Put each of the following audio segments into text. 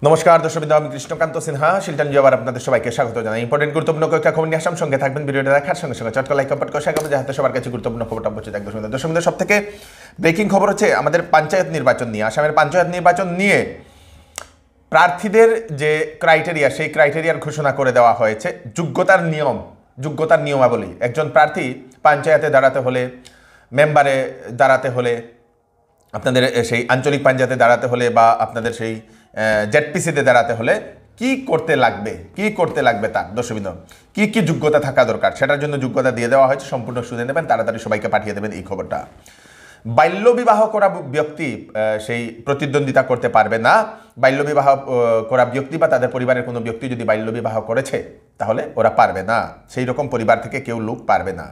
নমস্কার দর্শকবৃন্দ, আমি কৃষ্ণকান্ত সিনহা শিলটন জবার আপনাদের সবাইকে স্বাগত জানাই। ইম্পর্টেন্ট গুরুত্বপূর্ণ কয়েকটা খবর নিয়ে আসাম, সঙ্গে থাকবেন। ভিডিওটা দেখার সঙ্গে সঙ্গে চটকা লাইক কমেন্ট করে শেখাবো যাতে সবার কাছে গুরুত্বপূর্ণ খবরটা পৌঁছে যায়। দর্শকবৃন্দ, সব থেকে ব্রেকিং খবর হচ্ছে আমাদের পঞ্চায়েত নির্বাচন নিয়ে। আসামের পঞ্চায়েত নির্বাচন নিয়ে প্রার্থীদের যে ক্রাইটেরিয়া, সেই ক্রাইটেরিয়ার ঘোষণা করে দেওয়া হয়েছে। যোগ্যতার নিয়মাবলী। একজন প্রার্থী পঞ্চায়েতে দাঁড়াতে হলে, মেম্বারে দাঁড়াতে হলে, আপনাদের সেই আঞ্চলিক পঞ্চায়েতে দাঁড়াতে হলে বা আপনাদের সেই জেডপিসিতে দাঁড়াতে হলে কি করতে লাগবে তার দর্শকবৃন্দ, কি যোগ্যতা থাকা দরকার, সেটার জন্য যোগ্যতা দিয়ে দেওয়া হয়েছে। সম্পূর্ণ শুনে নেবেন, তাড়াতাড়ি সবাইকে পাঠিয়ে দেবেন এই খবরটা। বাল্যবিবাহ করা ব্যক্তি সেই প্রতিদ্বন্দ্বিতা করতে পারবে না। বাল্যবিবাহ করা ব্যক্তি বা তাদের পরিবারের কোনো ব্যক্তি যদি বাল্যবিবাহ করেছে তাহলে ওরা পারবে না। সেই রকম পরিবার থেকে কেউ লোক পারবে না।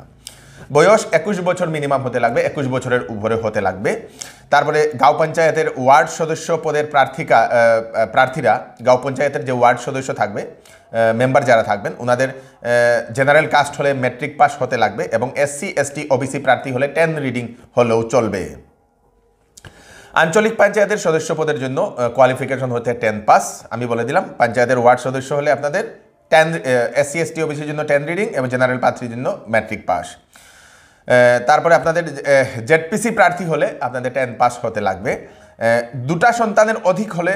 বয়স 21 বছর মিনিমাম হতে লাগবে, 21 বছরের উপরে হতে লাগবে। তারপরে গাঁও পঞ্চায়েতের ওয়ার্ড সদস্য পদের প্রার্থীরা গাঁও পঞ্চায়েতের যে ওয়ার্ড সদস্য থাকবে, মেম্বার যারা থাকবেন, ওনাদের জেনারেল কাস্ট হলে ম্যাট্রিক পাস হতে লাগবে এবং SC ST OBC প্রার্থী হলে 10 রিডিং হলেও চলবে। আঞ্চলিক পঞ্চায়েতের সদস্য পদের জন্য কোয়ালিফিকেশন হতে 10 পাস। আমি বলে দিলাম, পঞ্চায়েতের ওয়ার্ড সদস্য হলে আপনাদের 10, SC ST OBC জন্য 10 রিডিং এবং জেনারেল প্রার্থীর জন্য ম্যাট্রিক পাস। তারপরে আপনাদের জেডপিসি প্রার্থী হলে আপনাদের 10 পাস হতে লাগবে। দুটা সন্তানের অধিক হলে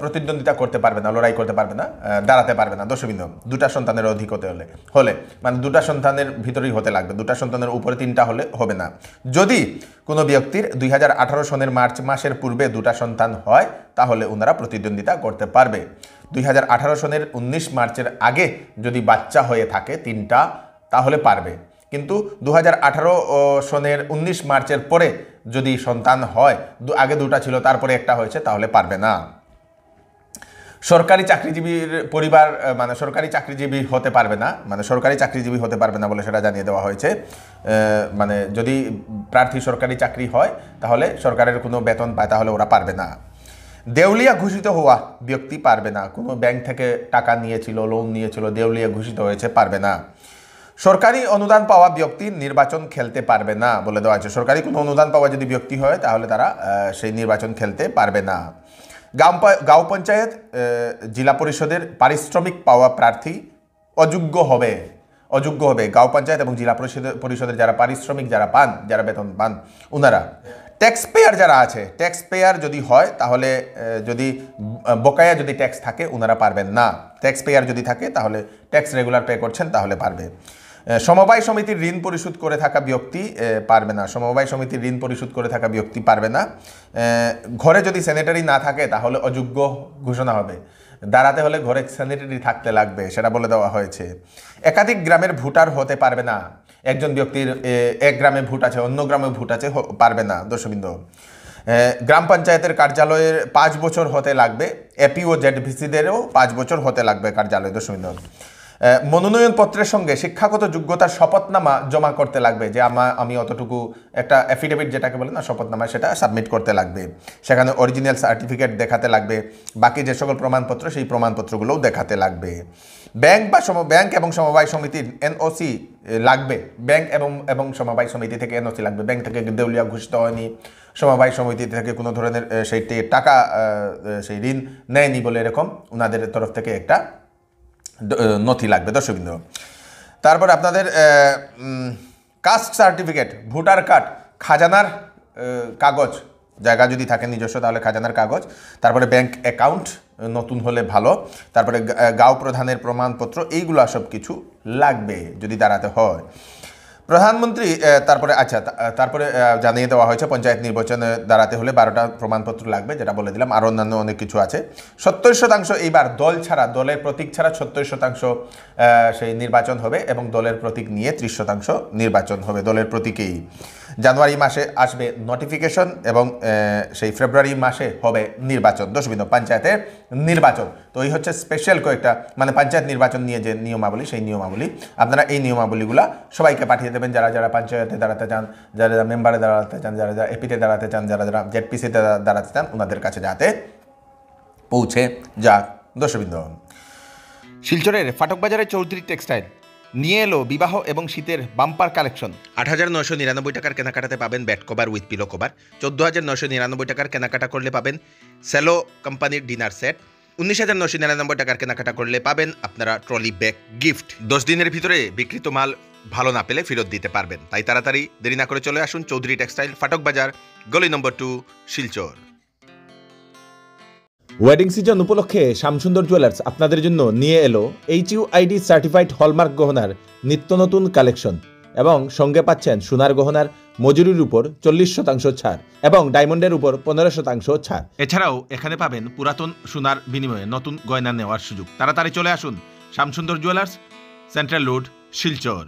প্রতিদ্বন্দ্বিতা করতে পারবে না, লড়াই করতে পারবে না, দাঁড়াতে পারবে না দর্শকবৃন্দ। দুটা সন্তানের অধিক হলে মানে দুটা সন্তানের ভিতরেই হতে লাগবে। দুটা সন্তানের উপরে 3টা হলে হবে না। যদি কোনো ব্যক্তির 2018 সনের মার্চ মাসের পূর্বে দুটা সন্তান হয় তাহলে ওনারা প্রতিদ্বন্দ্বিতা করতে পারবে। 2018 সনের 19 মার্চের আগে যদি বাচ্চা হয়ে থাকে 3টা তাহলে পারবে। কিন্তু 2018 সনের 19 মার্চের পরে যদি সন্তান হয়, আগে দুটা ছিল তারপরে একটা হয়েছে, তাহলে পারবে না। সরকারি চাকরিজীবীর পরিবার মানে সরকারি চাকরিজীবী হতে পারবে না, বলে সেটা জানিয়ে দেওয়া হয়েছে। মানে যদি প্রার্থী সরকারি চাকরি হয় তাহলে সরকারের কোনো বেতন পায় তাহলে ওরা পারবে না। দেউলিয়া ঘোষিত হওয়া ব্যক্তি পারবে না। কোনো ব্যাংক থেকে টাকা নিয়েছিল, লোন নিয়েছিল, দেউলিয়া ঘোষিত হয়েছে, পারবে না। সরকারি অনুদান পাওয়া ব্যক্তি নির্বাচন খেলতে পারবে না বলে দেওয়া আছে। সরকারি কোনো অনুদান পাওয়া যদি ব্যক্তি হয় তাহলে তারা সেই নির্বাচন খেলতে পারবে না। গাঁও পঞ্চায়েত জেলা পরিষদের পারিশ্রমিক পাওয়া প্রার্থী অযোগ্য হবে। গাঁও পঞ্চায়েত এবং জেলা পরিষদের যারা পারিশ্রমিক যারা বেতন পান, ওনারা ট্যাক্স পেয়ার যারা আছে, ট্যাক্স পেয়ার যদি হয় তাহলে, যদি বকেয়া যদি ট্যাক্স থাকে ওনারা পারবেন না। ট্যাক্স পেয়ার যদি থাকে তাহলে ট্যাক্স রেগুলার পে করছেন তাহলে পারবে। সমবায় সমিতির ঋণ পরিশোধ করে থাকা ব্যক্তি পারবে না। ঘরে যদি স্যানিটারি না থাকে তাহলে অযোগ্য ঘোষণা হবে। দাঁড়াতে হলে ঘরে স্যানিটারি থাকতে লাগবে, সেটা বলে দেওয়া হয়েছে। একাধিক গ্রামের ভোটার হতে পারবে না। একজন ব্যক্তির এক গ্রামে ভোট আছে, অন্য গ্রামে ভোট আছে, পারবে না দর্শকবৃন্দ। গ্রাম পঞ্চায়েতের কার্যালয়ের 5 বছর হতে লাগবে। এপি ও জেডভিসিদেরও 5 বছর হতে লাগবে কার্যালয় দর্শকবৃন্দ। মনোনয়নপত্রের সঙ্গে শিক্ষাগত যোগ্যতার শপথনামা জমা করতে লাগবে, যে আমি অতটুকু একটা অ্যাফিডেভিট যেটাকে বলে না, শপথনামা, সেটা সাবমিট করতে লাগবে। সেখানে অরিজিনাল সার্টিফিকেট দেখাতে লাগবে। বাকি যে সকল প্রমাণপত্র, সেই প্রমাণপত্রগুলোও দেখাতে লাগবে। ব্যাংক এবং সমবায় সমিতির NOC লাগবে। ব্যাংক এবং সমবায় সমিতি থেকে NOC লাগবে। ব্যাংক থেকে দেউলিয়া ঘোষিত হয়নি, সমবায় সমিতি থেকে কোনো ধরনের সেই টাকা সেই ঋণ নেয়নি বলে এরকম ওনাদের তরফ থেকে একটা নথি লাগবে দর্শকবৃন্দ। তারপর আপনাদের কাস্ট সার্টিফিকেট, ভোটার কার্ড, খাজানার কাগজ, জায়গা যদি থাকে নিজস্ব তাহলে খাজানার কাগজ, তারপরে ব্যাংক অ্যাকাউন্ট নতুন হলে ভালো, তারপরে গাঁও প্রধানের প্রমাণপত্র, এইগুলো সব কিছু লাগবে যদি দাঁড়াতে হয়। প্রধানমন্ত্রী তারপরে জানিয়ে দেওয়া হয়েছে পঞ্চায়েত নির্বাচনে দাঁড়াতে হলে 12টা প্রমাণপত্র লাগবে, যেটা বলে দিলাম। আর অন্যান্য অনেক কিছু আছে। 70% এইবার দলের প্রতীক ছাড়া 70% সেই নির্বাচন হবে এবং দলের প্রতীক নিয়ে 30% নির্বাচন হবে। দলের প্রতীকেই জানুয়ারি মাসে আসবে নোটিফিকেশন এবং সেই ফেব্রুয়ারি মাসে হবে নির্বাচন দর্শকবৃন্দ, পঞ্চায়েতের নির্বাচন। তো এই হচ্ছে স্পেশাল কয়েকটা মানে পঞ্চায়েত নির্বাচন নিয়ে যে নিয়মাবলী, সেই নিয়মাবলী আপনারা এই নিয়মাবলীগুলো সবাইকে পাঠিয়ে দেবেন। যারা পঞ্চায়েতে দাঁড়াতে চান, যারা মেম্বারে দাঁড়াতে চান, যারা এপিতে দাঁড়াতে চান, যারা জেডপিসিতে দাঁড়াতে চান, ওনাদের কাছে যাতে পৌঁছে যাক দর্শকবৃন্দ। শিলচরের ফাটকবাজারের চৌধুরী টেক্সটাইল নিয়ে এলো বিবাহ এবং শীতের বাম্পার কালেকশন। 8,999 টাকার কেনাকাটাতে পাবেন bed cover with pillow cover. 14,999 টাকার কেনাকাটা করলে পাবেন সেলো কোম্পানির ডিনার সেট। 19,999 টাকার কেনাকাটা করলে পাবেন আপনারা ট্রলি ব্যাগ গিফট। 10 দিনের ভিতরে বিক্রিত মাল ভালো না পেলে ফেরত দিতে পারবেন। তাই তাড়াতাড়ি দেরি না করে চলে আসুন চৌধুরী টেক্সটাইল, ফাটক বাজার, গলি নম্বর 2, শিলচর। ওয়েডিং সিজন উপলক্ষে শ্যামসুন্দর জুয়েলার্স আপনাদের জন্য নিয়ে এলো HUID সার্টিফাইড হলমার্ক গহনার নিত্য নতুন কালেকশন এবং সঙ্গে পাচ্ছেন সোনার গহনার মজুরির উপর 40% ছাড় এবং ডায়মন্ডের উপর 15% ছাড়। এছাড়াও এখানে পাবেন পুরাতন সোনার বিনিময়ে নতুন গয়না নেওয়ার সুযোগ। তাড়াতাড়ি চলে আসুন Shyamsundar jewellers, central road, Silchar.